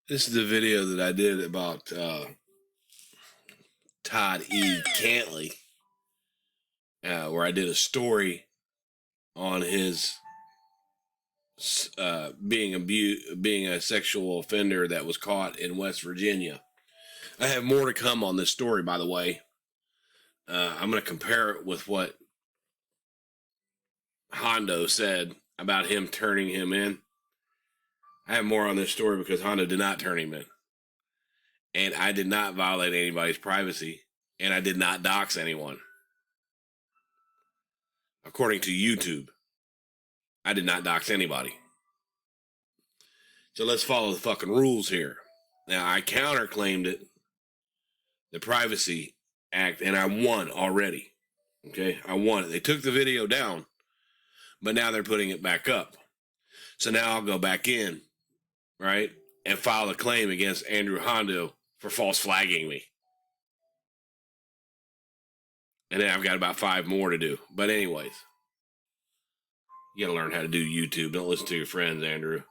This is the video that I did about Todd E. Cantley, where I did a story on his being a sexual offender that was caught in West Virginia. I have more to come on this story, by the way. I'm going to compare it with what Hondo said about him turning him in. I have more on this story because Hondo did not turn him in. And I did not violate anybody's privacy. And I did not dox anyone. According to YouTube, I did not dox anybody. So let's follow the fucking rules here. Now, I counterclaimed it, the Privacy Act, and I won already. Okay, I won it. They took the video down, but now they're putting it back up. So now I'll go back in, right, and file a claim against Andrew Hondo for false flagging me. And then I've got about 5 more to do. But anyways, you gotta learn how to do YouTube. Don't listen to your friends, Andrew.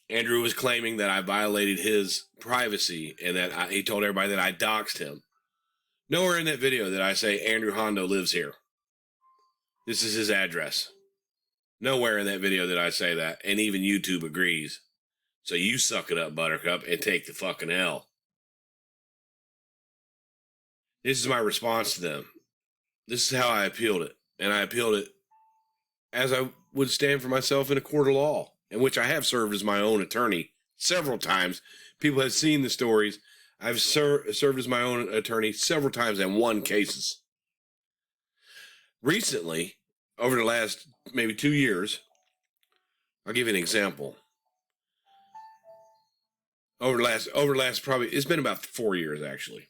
Andrew was claiming that I violated his privacy and that he told everybody that I doxed him. Nowhere in that video did I say Andrew Hondo lives here. This is his address. Nowhere in that video did I say that, and even YouTube agrees. So you suck it up, Buttercup, and take the fucking L. This is my response to them. This is how I appealed it, and I appealed it as I would stand for myself in a court of law, in which I have served as my own attorney several times. People have seen the stories. I've served as my own attorney several times and won cases. Recently, over the last maybe 2 years, I'll give you an example. Over the last probably, it's been about 4 years actually.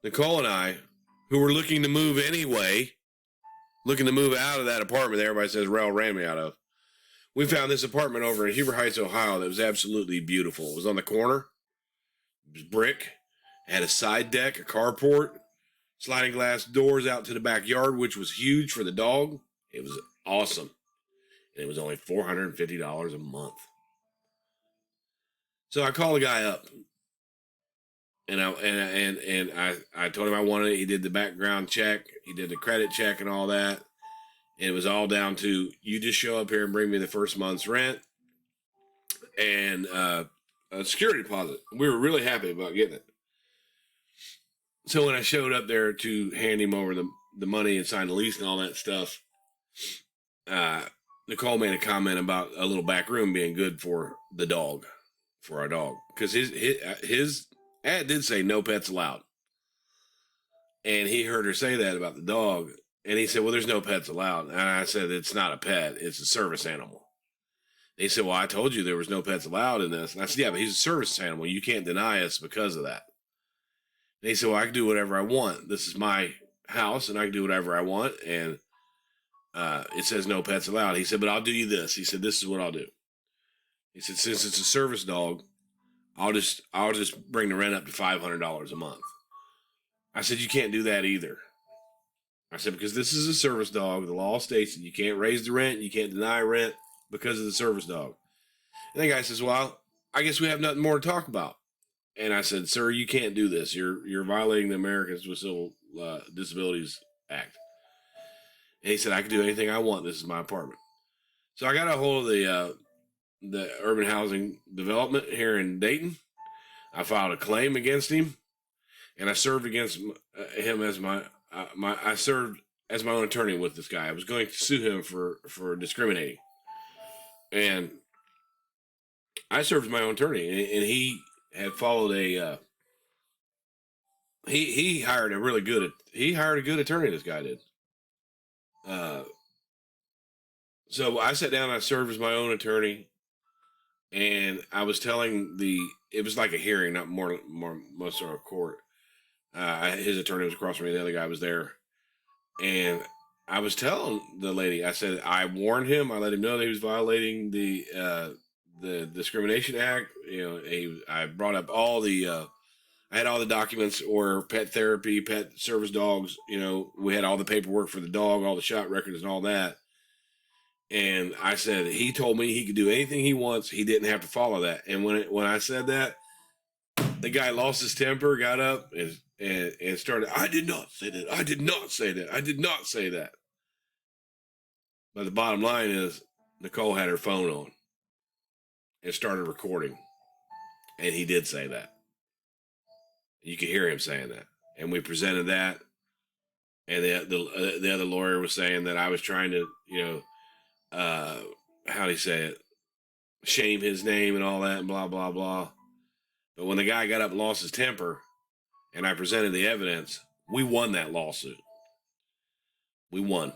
Nicole and I, who were looking to move anyway, looking to move out of that apartment that everybody says Rel ran me out of, we found this apartment over in Heber Heights, Ohio that was absolutely beautiful. It was on the corner. It was brick. It had a side deck, a carport, sliding glass doors out to the backyard, which was huge for the dog. It was awesome. And it was only $450 a month. So I called the guy up. And I told him I wanted it. He did the background check. He did the credit check and all that. And it was all down to, you just show up here and bring me the first month's rent and a security deposit. We were really happy about getting it. So when I showed up there to hand him over the money and sign the lease and all that stuff, Nicole made a comment about a little back room being good for the dog, for our dog. Because his ad did say no pets allowed. And he heard her say that about the dog. And he said, well, there's no pets allowed. And I said, it's not a pet. It's a service animal. And he said, well, I told you there was no pets allowed in this. And I said, yeah, but he's a service animal. You can't deny us because of that. And he said, well, I can do whatever I want. This is my house, and I can do whatever I want. And it says no pets allowed. He said, but I'll do you this. He said, this is what I'll do. He said, since it's a service dog, I'll just bring the rent up to $500 a month. I said, you can't do that either. I said, because this is a service dog. The law states that you can't raise the rent. You can't deny rent because of the service dog. And the guy says, well, I guess we have nothing more to talk about. And I said, sir, you can't do this. You're violating the Americans with Civil Disabilities Act. And he said, I can do anything I want. This is my apartment. So I got a hold of the urban housing development here in Dayton. I filed a claim against him, and I served against him as I served as my own attorney with this guy. I was going to sue him for discriminating, and I served as my own attorney, and he had followed he hired a good attorney. This guy did. So I sat down, I served as my own attorney, and I was telling it was like a hearing, not most of a court. His attorney was across from me, the other guy was there, and I was telling the lady, I said, I warned him, I let him know that he was violating the Discrimination Act. I brought up I had all the documents or pet therapy, pet service dogs. We had all the paperwork for the dog, all the shot records and all that. And I said, he told me he could do anything he wants. He didn't have to follow that. And when I said that, the guy lost his temper, got up, and started, I did not say that. I did not say that. I did not say that. But the bottom line is, Nicole had her phone on and started recording. And he did say that. You could hear him saying that. And we presented that. And the other lawyer was saying that I was trying to, how do you say it? Shame his name and all that and blah, blah, blah. But when the guy got up and lost his temper and I presented the evidence, we won that lawsuit. We won.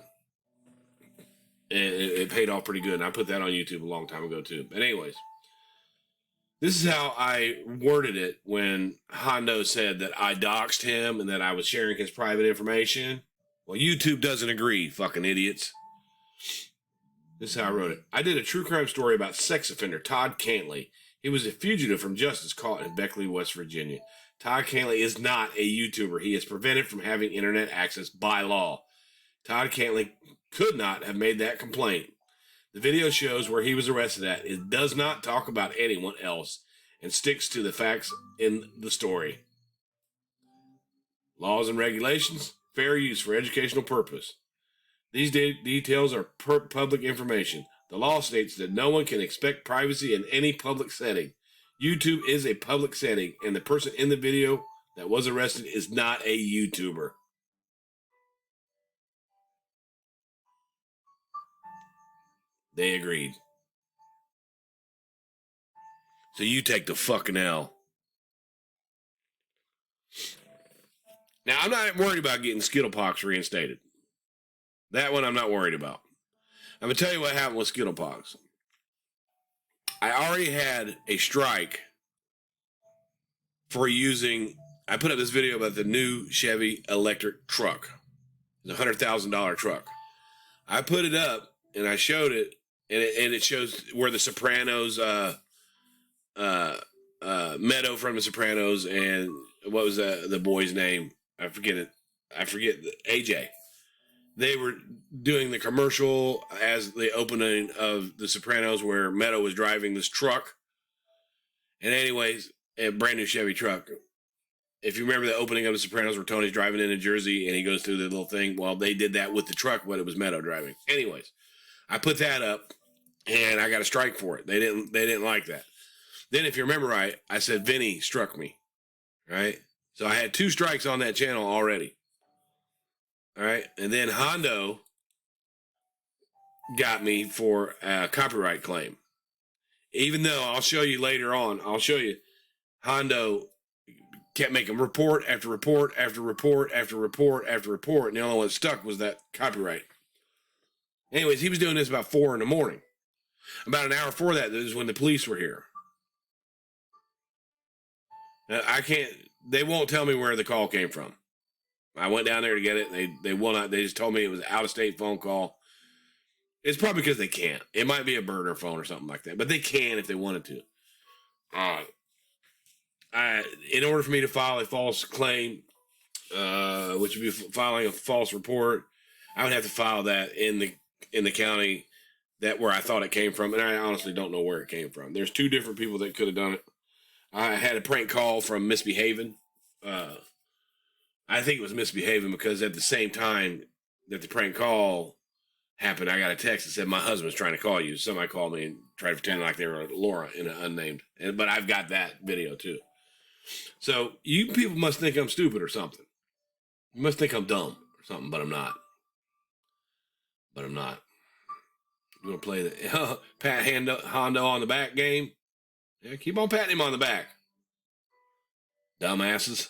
It paid off pretty good. And I put that on YouTube a long time ago too. But anyways, this is how I worded it when Hondo said that I doxed him and that I was sharing his private information. Well, YouTube doesn't agree, fucking idiots. This is how I wrote it. I did a true crime story about sex offender Todd Cantley. He was a fugitive from justice caught in Beckley, West Virginia. Todd Cantley is not a YouTuber. He is prevented from having internet access by law. Todd Cantley could not have made that complaint. The video shows where he was arrested at. It does not talk about anyone else and sticks to the facts in the story. Laws and regulations, fair use for educational purpose. These details are public information. The law states that no one can expect privacy in any public setting. YouTube is a public setting, and the person in the video that was arrested is not a YouTuber. They agreed. So you take the fucking L. Now, I'm not worried about getting Skittlepox reinstated. That one I'm not worried about. I'm going to tell you what happened with Skittlepox. I already had a strike for using... I put up this video about the new Chevy electric truck. It's a $100,000 truck. I put it up, and I showed it, and it shows where the Sopranos... Meadow from the Sopranos, and what was the boy's name? I forget AJ. They were doing the commercial as the opening of the Sopranos where Meadow was driving this truck. And anyways, a brand new Chevy truck. If you remember the opening of the Sopranos where Tony's driving into Jersey and he goes through the little thing, well, they did that with the truck, but it was Meadow driving. Anyways, I put that up and I got a strike for it. They didn't like that. Then, if you remember right, I said Vinny struck me, right? So I had 2 strikes on that channel already, all right? And then Hondo got me for a copyright claim. Even though I'll show you later on, Hondo kept making report after report after report after report after report, and the only one that stuck was that copyright. Anyways, he was doing this about 4 in the morning. About an hour before that is when the police were here. They won't tell me where the call came from. I went down there to get it. They will not. They just told me it was an out-of-state phone call. It's probably because they can't. It might be a burner phone or something like that, but they can if they wanted to. In order for me to file a false claim, which would be filing a false report, I would have to file that in the county where I thought it came from, and I honestly don't know where it came from. There's 2 different people that could have done it. I had a prank call from Misbehaving. I think it was Misbehaving because at the same time that the prank call happened, I got a text that said, my husband's trying to call you. Somebody called me and tried to pretend like they were Laura in an unnamed. But I've got that video too. So you people must think I'm stupid or something. You must think I'm dumb or something, but I'm not. You want to play the pat Hondo on the back game? Yeah, keep on patting him on the back. Dumbasses.